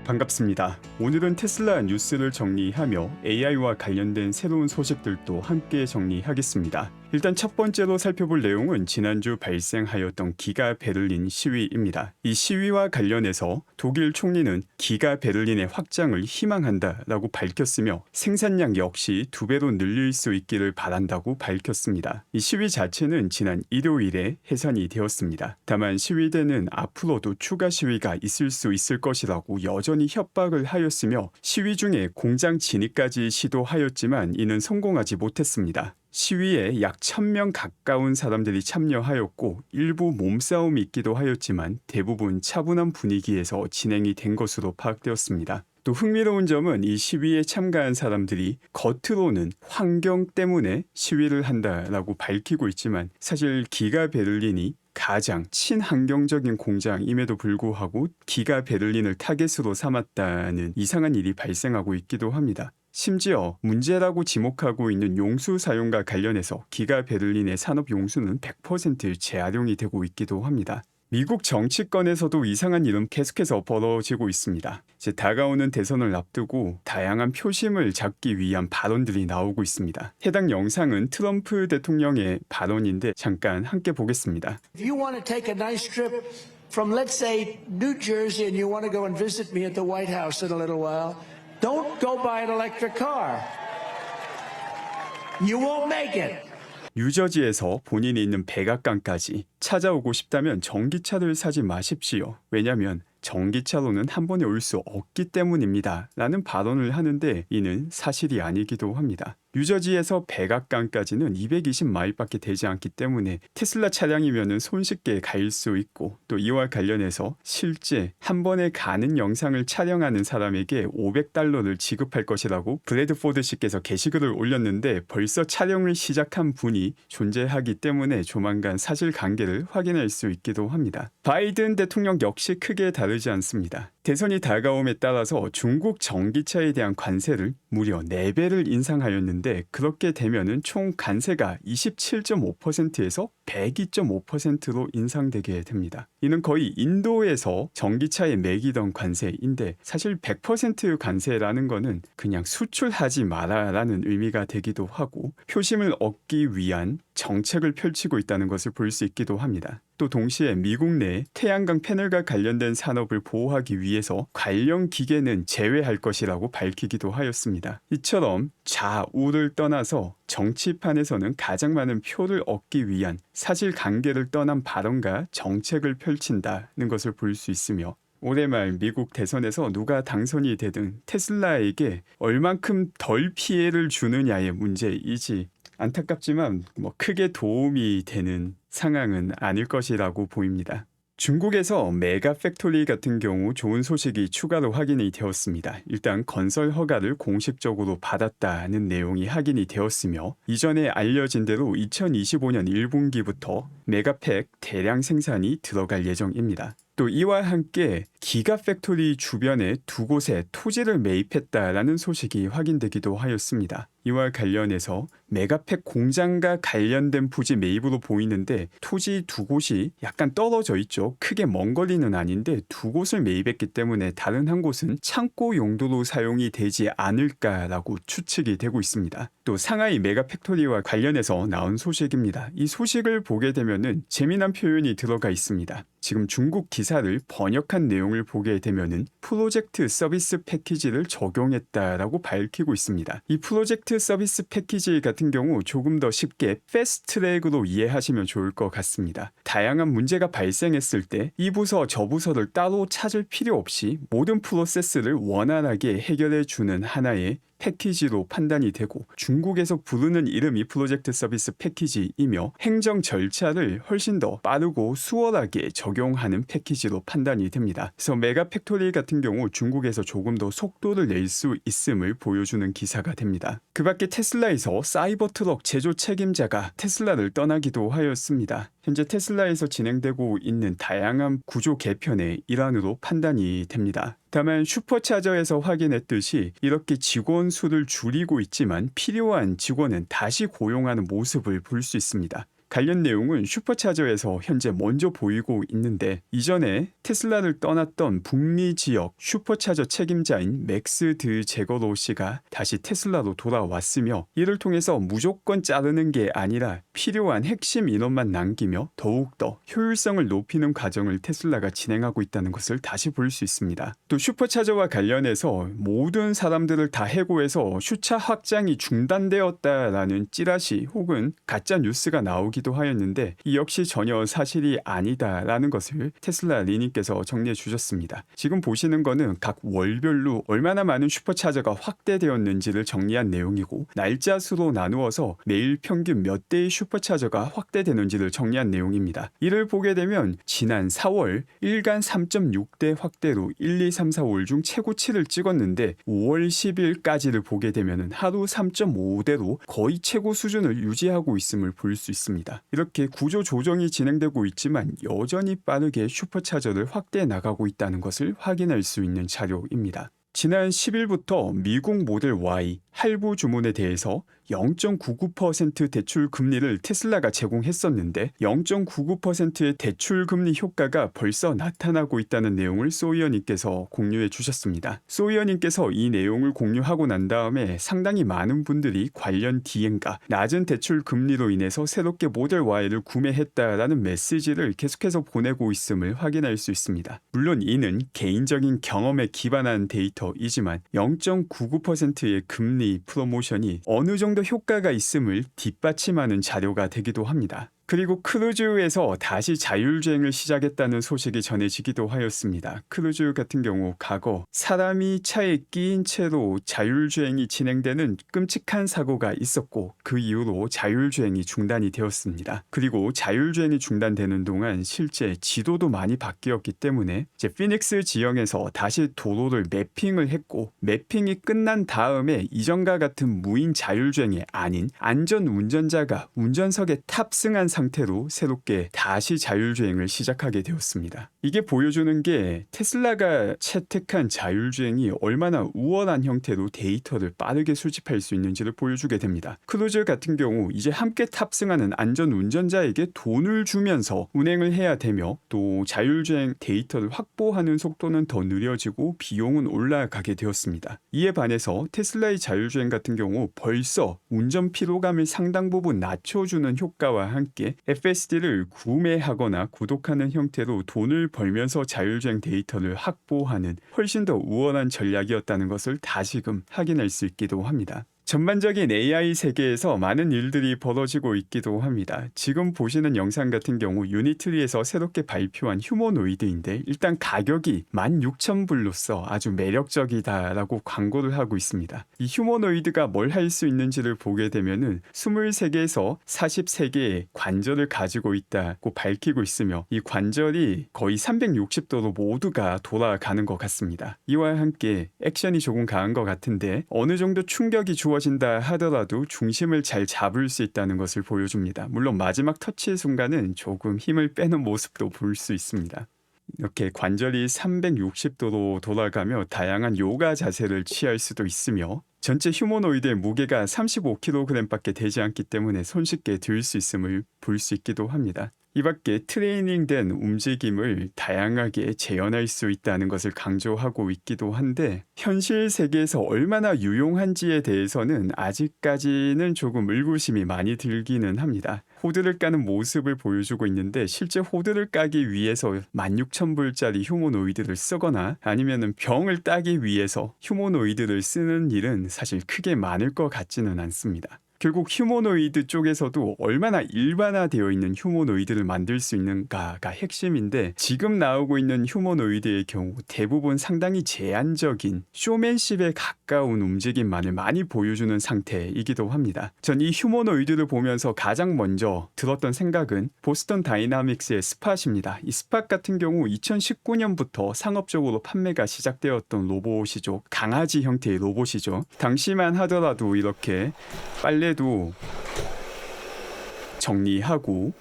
반갑습니다. 오늘은 테슬라 뉴스를 정리하며 AI와 관련된 새로운 소식들도 함께 정리하겠습니다. 일단 첫 번째로 살펴볼 내용은 지난주 발생하였던 기가 베를린 시위입니다. 이 시위와 관련해서 독일 총리는 기가 베를린의 확장을 희망한다라고 밝혔으며 생산량 역시 2배로 늘릴 수 있기를 바란다고 밝혔습니다. 이 시위 자체는 지난 일요일에 해산이 되었습니다. 다만 시위대는 앞으로도 추가 시위가 있을 수 있을 것이라고 여전히 협박을 하였으며 시위 중에 공장 진입까지 시도하였지만 이는 성공하지 못했습니다. 시위에 약 1000명 가까운 사람들이 참여하였고 일부 몸싸움이 있기도 하였지만 대부분 차분한 분위기에서 진행이 된 것으로 파악되었습니다. 또 흥미로운 점은 이 시위에 참가한 사람들이 겉으로는 환경 때문에 시위를 한다라고 밝히고 있지만 사실 기가 베를린이 가장 친환경적인 공장임에도 불구하고 기가 베를린을 타겟으로 삼았다는 이상한 일이 발생하고 있기도 합니다. 심지어 문제라고 지목하고 있는 용수 사용과 관련해서 기가 베를린의 산업 용수는 100% 재활용이 되고 있기도 합니다. 미국 정치권에서도 이상한 일은 계속해서 벌어지고 있습니다. 이제 다가오는 대선을 앞두고 다양한 표심을 잡기 위한 발언들이 나오고 있습니다. 해당 영상은 트럼프 대통령의 발언인데 잠깐 함께 보겠습니다. If you want to take a nice trip from let's say New Jersey and you want to go and visit me at the White House in a little while, don't go buy an electric car. You won't make it. 뉴저지에서 본인이 있는 백악관까지 찾아오고 싶다면 전기차를 사지 마십시오. 왜냐하면 전기차로는 한 번에 올 수 없기 때문입니다. 라는 발언을 하는데 이는 사실이 아니기도 합니다. 뉴저지에서 백악관까지는 220마일밖에 되지 않기 때문에 테슬라 차량이면 손쉽게 갈 수 있고 또 이와 관련해서 실제 한 번에 가는 영상을 촬영하는 사람에게 $500를 지급할 것이라고 브래드포드 씨께서 게시글을 올렸는데 벌써 촬영을 시작한 분이 존재하기 때문에 조만간 사실관계를 확인할 수 있기도 합니다. 바이든 대통령 역시 크게 다르지 않습니다. 대선이 다가옴에 따라서 중국 전기차에 대한 관세를 무려 4배를 인상하였는데 그렇게 되면은 총 관세가 27.5%에서 102.5%로 인상되게 됩니다. 이는 거의 인도에서 전기차에 매기던 관세인데 사실 100% 관세라는 거는 그냥 수출하지 마라라는 의미가 되기도 하고 표심을 얻기 위한 정책을 펼치고 있다는 것을 볼 수 있기도 합니다. 또 동시에 미국 내 태양광 패널과 관련된 산업을 보호하기 위해서 관련 기계는 제외할 것이라고 밝히기도 하였습니다. 이처럼 좌우를 떠나서 정치판에서는 가장 많은 표를 얻기 위한 사실관계를 떠난 발언과 정책을 펼친다는 것을 볼 수 있으며 올해 말 미국 대선에서 누가 당선이 되든 테슬라에게 얼만큼 덜 피해를 주느냐의 문제이지 안타깝지만 크게 도움이 되는 상황은 아닐 것이라고 보입니다. 중국에서 메가 팩토리 같은 경우 좋은 소식이 추가로 확인이 되었습니다. 일단 건설 허가를 공식적으로 받았다는 내용이 확인이 되었으며 이전에 알려진 대로 2025년 1분기부터 메가팩 대량 생산이 들어갈 예정입니다. 또 이와 함께 기가 팩토리 주변에 2곳에 토지를 매입했다라는 소식이 확인되기도 하였습니다. 이와 관련해서 메가팩 공장과 관련된 부지 매입으로 보이는데 토지 2곳이 약간 떨어져 있죠. 크게 먼 거리는 아닌데 2곳을 매입했기 때문에 다른 한 곳은 창고 용도로 사용이 되지 않을까라고 추측이 되고 있습니다. 또 상하이 메가팩토리와 관련해서 나온 소식입니다. 이 소식을 보게 되면은 재미난 표현이 들어가 있습니다. 지금 중국 기사를 번역한 내용을 보게 되면은 프로젝트 서비스 패키지를 적용했다라고 밝히고 있습니다. 이 프로젝트 서비스 패키지 같은 경우 조금 더 쉽게 패스트트랙으로 이해하시면 좋을 것 같습니다. 다양한 문제가 발생했을 때 이 부서 저 부서를 따로 찾을 필요 없이 모든 프로세스를 원활하게 해결해주는 하나의 패키지로 판단이 되고 중국에서 부르는 이름이 프로젝트 서비스 패키지이며 행정 절차를 훨씬 더 빠르고 수월하게 적용하는 패키지로 판단이 됩니다. 그래서 메가 팩토리 같은 경우 중국에서 조금 더 속도를 낼 수 있음을 보여주는 기사가 됩니다. 그 밖에 테슬라에서 사이버 트럭 제조 책임자가 테슬라를 떠나기도 하였습니다. 현재 테슬라에서 진행되고 있는 다양한 구조 개편의 일환으로 판단이 됩니다. 다만 슈퍼차저에서 확인했듯이 이렇게 직원 수를 줄이고 있지만 필요한 직원은 다시 고용하는 모습을 볼 수 있습니다. 관련 내용은 슈퍼차저에서 현재 먼저 보이고 있는데 이전에 테슬라를 떠났던 북미 지역 슈퍼차저 책임자인 맥스 드 제거로 씨가 다시 테슬라로 돌아왔으며 이를 통해서 무조건 자르는 게 아니라 필요한 핵심 인원만 남기며 더욱더 효율성을 높이는 과정을 테슬라가 진행하고 있다는 것을 다시 볼 수 있습니다. 또 슈퍼차저와 관련해서 모든 사람들을 다 해고해서 슈차 확장이 중단되었다라는 찌라시 혹은 가짜 뉴스가 나오기도 하였는데 이 역시 전혀 사실이 아니다라는 것을 테슬라 리님께서 정리해 주셨습니다. 지금 보시는 거는 각 월별로 얼마나 많은 슈퍼차저가 확대되었는지를 정리한 내용이고 날짜 수로 나누어서 매일 평균 몇 대의 슈퍼차저가 확대되는지를 정리한 내용입니다. 이를 보게 되면 지난 4월 일간 3.6대 확대로 1, 2, 3, 4, 5월 중 최고치를 찍었는데 5월 10일까지를 보게 되면 하루 3.5대로 거의 최고 수준을 유지하고 있음을 볼 수 있습니다. 이렇게 구조 조정이 진행되고 있지만 여전히 빠르게 슈퍼차저를 확대해 나가고 있다는 것을 확인할 수 있는 자료입니다. 지난 10일부터 미국 모델 Y 할부 주문에 대해서 0.99% 대출 금리를 테슬라가 제공했었는데 0.99%의 대출 금리 효과가 벌써 나타나고 있다는 내용을 소이어님께서 공유해 주셨습니다. 소이어님께서 이 내용을 공유하고 난 다음에 상당히 많은 분들이 관련 DM과 낮은 대출 금리로 인해서 새롭게 모델 Y를 구매했다라는 메시지를 계속해서 보내고 있음을 확인할 수 있습니다. 물론 이는 개인적인 경험에 기반한 데이터이지만 0.99%의 금리 프로모션이 어느 정도 효과가 있음을 뒷받침하는 자료가 되기도 합니다. 그리고 크루즈에서 다시 자율주행을 시작했다는 소식이 전해지기도 하였습니다. 크루즈 같은 경우 과거 사람이 차에 끼인 채로 자율주행이 진행되는 끔찍한 사고가 있었고 그 이후로 자율주행이 중단이 되었습니다. 그리고 자율주행이 중단되는 동안 실제 지도도 많이 바뀌었기 때문에 이제 피닉스 지형에서 다시 도로를 매핑을 했고 매핑이 끝난 다음에 이전과 같은 무인 자율주행이 아닌 안전 운전자가 운전석에 탑승한 상태로 새롭게 다시 자율주행을 시작하게 되었습니다. 이게 보여주는 게 테슬라가 채택한 자율주행이 얼마나 우월한 형태로 데이터를 빠르게 수집할 수 있는지를 보여주게 됩니다. 크루즈 같은 경우 이제 함께 탑승하는 안전 운전자에게 돈을 주면서 운행을 해야 되며 또 자율주행 데이터를 확보하는 속도는 더 느려지고 비용은 올라가게 되었습니다. 이에 반해서 테슬라의 자율주행 같은 경우 벌써 운전 피로감을 상당 부분 낮춰주는 효과와 함께 FSD를 구매하거나 구독하는 형태로 돈을 벌면서 자율주행 데이터를 확보하는 훨씬 더 우월한 전략이었다는 것을 다시금 확인할 수 있기도 합니다. 전반적인 AI 세계에서 많은 일들이 벌어지고 있기도 합니다. 지금 보시는 영상 같은 경우 유니트리에서 새롭게 발표한 휴머노이드인데 일단 가격이 16,000불로서 아주 매력적이다라고 광고를 하고 있습니다. 이 휴머노이드가 뭘 할 수 있는지를 보게 되면은 23개에서 43개의 관절을 가지고 있다고 밝히고 있으며 이 관절이 거의 360도로 모두가 돌아가는 것 같습니다. 이와 함께 액션이 조금 강한 것 같은데 어느 정도 충격이 주어진다 하더라도 중심을 잘 잡을 수 있다는 것을 보여줍니다. 물론 마지막 터치의 순간은 조금 힘을 빼는 모습도 볼 수 있습니다. 이렇게 관절이 360도로 돌아가며 다양한 요가 자세를 취할 수도 있으며 전체 휴머노이드의 무게가 35kg밖에 되지 않기 때문에 손쉽게 들 수 있음을 볼 수 있기도 합니다. 이 밖에 트레이닝된 움직임을 다양하게 재현할 수 있다는 것을 강조하고 있기도 한데 현실 세계에서 얼마나 유용한지에 대해서는 아직까지는 조금 의구심이 많이 들기는 합니다. 호드를 까는 모습을 보여주고 있는데 실제 호드를 까기 위해서 16,000불짜리 휴머노이드를 쓰거나 아니면 병을 따기 위해서 휴머노이드를 쓰는 일은 사실 크게 많을 것 같지는 않습니다. 결국 휴머노이드 쪽에서도 얼마나 일반화되어 있는 휴머노이드를 만들 수 있는가가 핵심인데 지금 나오고 있는 휴머노이드의 경우 대부분 상당히 제한적인 쇼맨십에 가까운 움직임만을 많이 보여주는 상태이기도 합니다. 전 이 휴머노이드를 보면서 가장 먼저 들었던 생각은 보스턴 다이나믹스의 스팟입니다. 이 스팟 같은 경우 2019년부터 상업적으로 판매가 시작되었던 로봇이죠. 강아지 형태의 로봇이죠. 당시만 하더라도 이렇게 빨래도 정리하고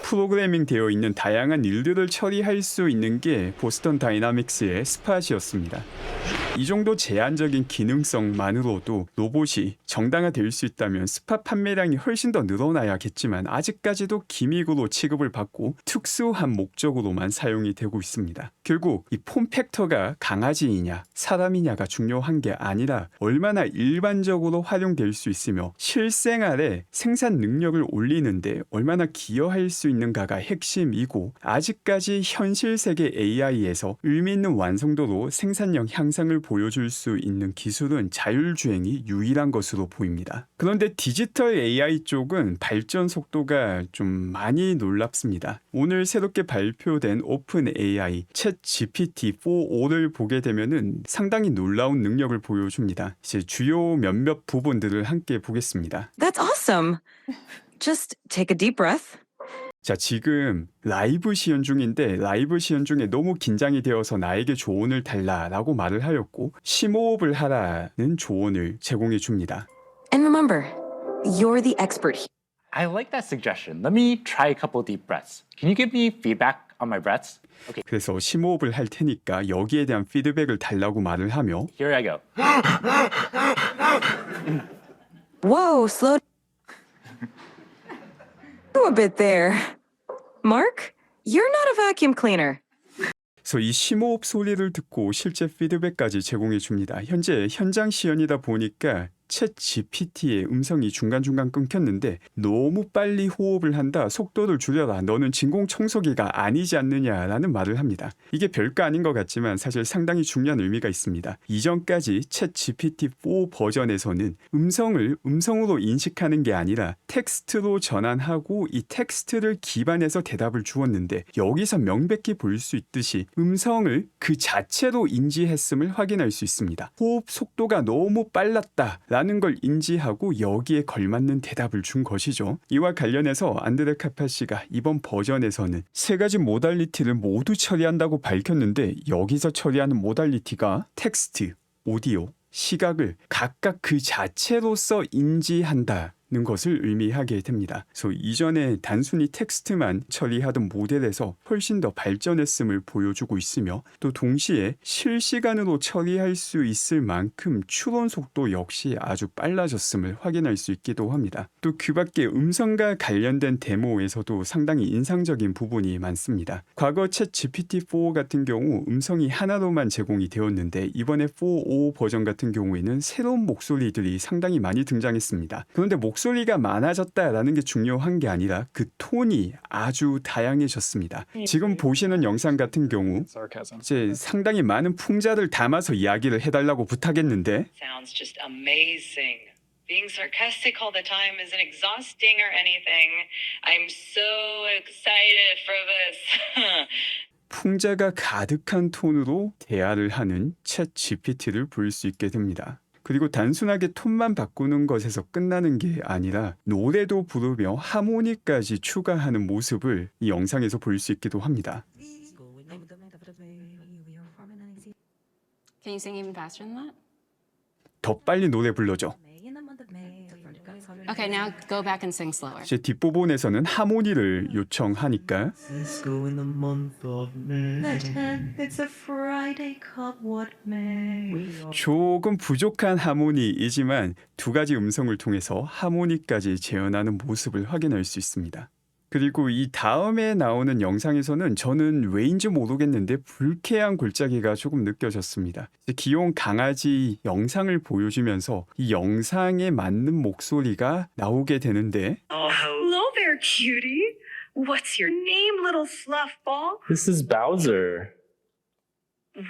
프로그래밍 되어 있는 다양한 일들을 처리할 수 있는 게 보스턴 다이나믹스의 스팟이었습니다. 이 정도 제한적인 기능성만으로도 로봇이 정당화될 수 있다면 스팟 판매량이 훨씬 더 늘어나야겠지만 아직까지도 기믹으로 취급을 받고 특수한 목적으로만 사용이 되고 있습니다. 결국 이 폼팩터가 강아지이냐 사람이냐가 중요한 게 아니라 얼마나 일반적으로 활용될 수 있으며 실생활에 생산 능력을 올리는데 얼마나 기여할 수 있는가가 핵심이고, 아직까지 현실 세계 AI에서 의미 있는 완성도로 생산력 향상을 보여줄 수 있는 기술은 자율주행이 유일한 것으로 보입니다. 그런데 디지털 AI 쪽은 발전 속도가 좀 많이 놀랍습니다. 오늘 새롭게 발표된 오픈 AI 챗 GPT-4O를 보게 되면은 상당히 놀라운 능력을 보여줍니다. 이제 주요 몇몇 부분들을 함께 보겠습니다. That's awesome. Just take a deep breath. 자, 지금 라이브 시연 중인데 라이브 시연 중에 너무 긴장이 되어서 나에게 조언을 달라라고 말을 하였고 심호흡을 하라는 조언을 제공해 줍니다. And remember, you're the expert here. I like that suggestion. Let me try a couple deep breaths. Can you give me feedback on my breaths? Okay, 그래서 심호흡을 할 테니까 여기에 대한 피드백을 달라고 말을 하며 here I go. Whoa, slow a bit there. Mark, you're not a vacuum cleaner. 그래서 이 심호흡 소리를 듣고 실제 피드백까지 제공해 줍니다. 현재 현장 시연이다 보니까 챗 GPT의 음성이 중간중간 끊겼는데 너무 빨리 호흡을 한다, 속도를 줄여라, 너는 진공청소기가 아니지 않느냐라는 말을 합니다. 이게 별거 아닌 것 같지만 사실 상당히 중요한 의미가 있습니다. 이전까지 챗 GPT-4 버전에서는 음성을 음성으로 인식하는 게 아니라 텍스트로 전환하고 이 텍스트를 기반해서 대답을 주었는데 여기서 명백히 볼 수 있듯이 음성을 그 자체로 인지했음을 확인할 수 있습니다. 호흡 속도가 너무 빨랐다 라는 걸 인지하고 여기에 걸맞는 대답을 준 것이죠. 이와 관련해서 안드레 카파시가 이번 버전에서는 세 가지 모달리티를 모두 처리한다고 밝혔는데 여기서 처리하는 모달리티가 텍스트, 오디오, 시각을 각각 그 자체로서 인지한다 는 것을 의미하게 됩니다. 그래서 이전에 단순히 텍스트만 처리하던 모델에서 훨씬 더 발전했음을 보여주고 있으며 또 동시에 실시간으로 처리할 수 있을 만큼 추론 속도 역시 아주 빨라졌음을 확인할 수 있기도 합니다. 또 그 밖에 음성과 관련된 데모에서도 상당히 인상적인 부분이 많습니다. 과거 챗 GPT-4 같은 경우 음성이 하나로만 제공이 되었는데 이번에 4.5 버전 같은 경우에는 새로운 목소리들이 상당히 많이 등장했습니다. 그런데 목소리가 많아졌다라는 게 중요한 게 아니라 그 톤이 아주 다양해졌습니다. 지금 보시는 영상 같은 경우 이제 상당히 많은 풍자를 담아서 이야기를 해달라고 부탁했는데 Sounds just amazing. Being sarcastic all the time isn't exhausting or anything. I'm so excited for this. 풍자가 가득한 톤으로 대화를 하는 챗 GPT를 볼 수 있게 됩니다. 그리고 단순하게 톤만 바꾸는 것에서 끝나는 게 아니라 노래도 부르며 하모니까지 추가하는 모습을 이 영상에서 볼 수 있기도 합니다. Can you sing even faster than that? 더 빨리 노래 불러줘. Okay, now go back and sing slower. 이제 뒷부분에서는 하모니를 요청하니까 Cisco in the month of May. It's a Friday called What May. 조금 부족한 하모니이지만 두 가지 음성을 통해서 하모니까지 재현하는 모습을 확인할 수 있습니다. 그리고 이 다음에 나오는 영상에서는 저는 왜인지 모르겠는데 불쾌한 골짜기가 조금 느껴졌습니다. 귀여운 강아지 영상을 보여주면서 이 영상에 맞는 목소리가 나오게 되는데 Hello there, cutie. What's your name, little fluff ball? This is Bowser.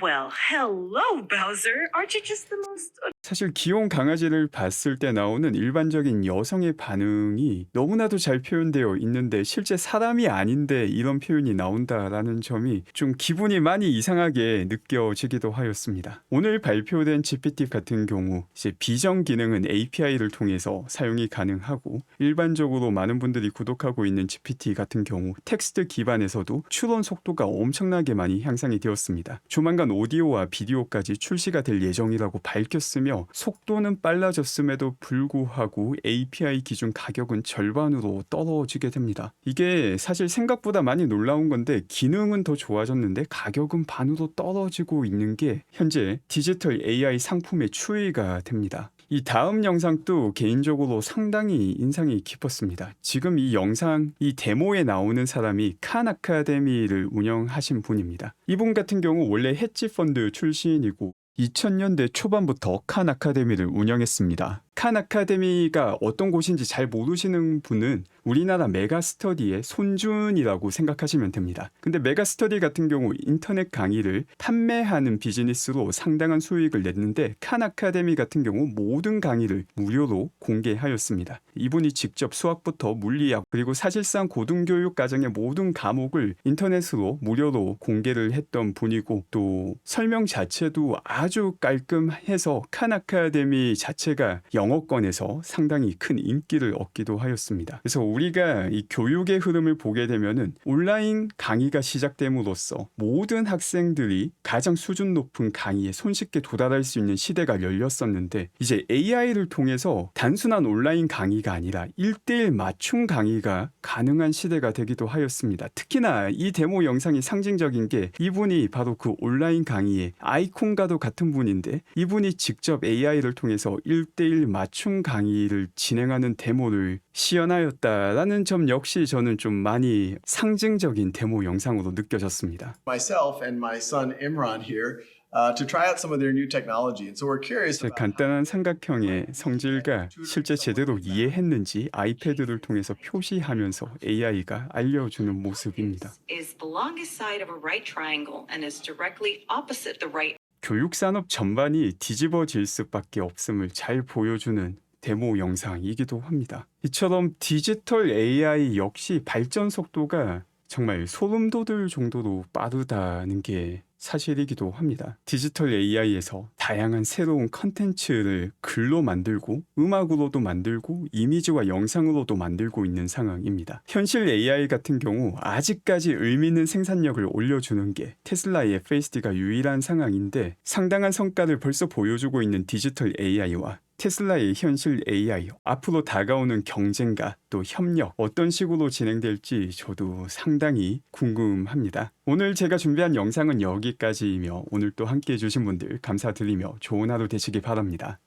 Well, hello, Bowser. Aren't you just the most 사실 귀여운 강아지를 봤을 때 나오는 일반적인 여성의 반응이 너무나도 잘 표현되어 있는데 실제 사람이 아닌데 이런 표현이 나온다라는 점이 좀 기분이 많이 이상하게 느껴지기도 하였습니다. 오늘 발표된 GPT 같은 경우 이제 비정 기능은 API를 통해서 사용이 가능하고 일반적으로 많은 분들이 구독하고 있는 GPT 같은 경우 텍스트 기반에서도 추론 속도가 엄청나게 많이 향상이 되었습니다. 조만간 오디오와 비디오까지 출시가 될 예정이라고 밝혔으며 있었으며 속도는 빨라졌음에도 불구하고 API 기준 가격은 절반으로 떨어지게 됩니다. 이게 사실 생각보다 많이 놀라운 건데 기능은 더 좋아졌는데 가격은 반으로 떨어지고 있는 게 현재 디지털 AI 상품의 추이가 됩니다. 이 다음 영상도 개인적으로 상당히 인상이 깊었습니다. 지금 이 영상, 이 데모에 나오는 사람이 칸 아카데미를 운영하신 분입니다. 이분 같은 경우 원래 헤지펀드 출신이고 2000년대 초반부터 칸 아카데미를 운영했습니다. 칸 아카데미가 어떤 곳인지 잘 모르시는 분은 우리나라 메가스터디의 손준이라고 생각하시면 됩니다. 근데 메가스터디 같은 경우 인터넷 강의를 판매하는 비즈니스로 상당한 수익을 냈는데 칸 아카데미 같은 경우 모든 강의를 무료로 공개하였습니다. 이분이 직접 수학부터 물리학 그리고 사실상 고등교육 과정의 모든 과목을 인터넷으로 무료로 공개를 했던 분이고 또 설명 자체도 아주 깔끔해서 칸 아카데미 자체가 영어권에서 상당히 큰 인기를 얻기도 하였습니다. 그래서 우리가 이 교육의 흐름을 보게 되면은 온라인 강의가 시작됨으로써 모든 학생들이 가장 수준 높은 강의에 손쉽게 도달할 수 있는 시대가 열렸었는데 이제 AI를 통해서 단순한 온라인 강의가 아니라 1:1 맞춤 강의가 가능한 시대가 되기도 하였습니다. 특히나 이 데모 영상이 상징적인 게 이분이 바로 그 온라인 강의의 아이콘과도 같은 분인데 이분이 직접 AI를 통해서 1:1 맞춤 강의를 진행하는 데모를 시연하였다라는 점 역시 저는 좀 많이 상징적인 데모 영상으로 느껴졌습니다. myself and my son Imran here to try out some of their new technology. And so we're curious about 간단한 삼각형의 성질과 실제 제대로 이해했는지 아이패드를 통해서 표시하면서 AI가 알려주는 모습입니다. Is the longest side of a right triangle and is directly opposite the right. 교육산업 전반이 뒤집어질 수밖에 없음을 잘 보여주는 데모 영상이기도 합니다. 이처럼 디지털 AI 역시 발전 속도가 정말 소름 돋을 정도로 빠르다는 게 사실이기도 합니다. 디지털 AI에서 다양한 새로운 컨텐츠를 글로 만들고 음악으로도 만들고 이미지와 영상으로도 만들고 있는 상황입니다. 현실 AI 같은 경우 아직까지 의미 있는 생산력을 올려주는 게 테슬라의 FSD가 유일한 상황인데 상당한 성과를 벌써 보여주고 있는 디지털 AI와 테슬라의 현실 AI, 앞으로 다가오는 경쟁과 또 협력 어떤 식으로 진행될지 저도 상당히 궁금합니다. 오늘 제가 준비한 영상은 여기까지이며 오늘 또 함께해 주신 분들 감사드리며 좋은 하루 되시기 바랍니다.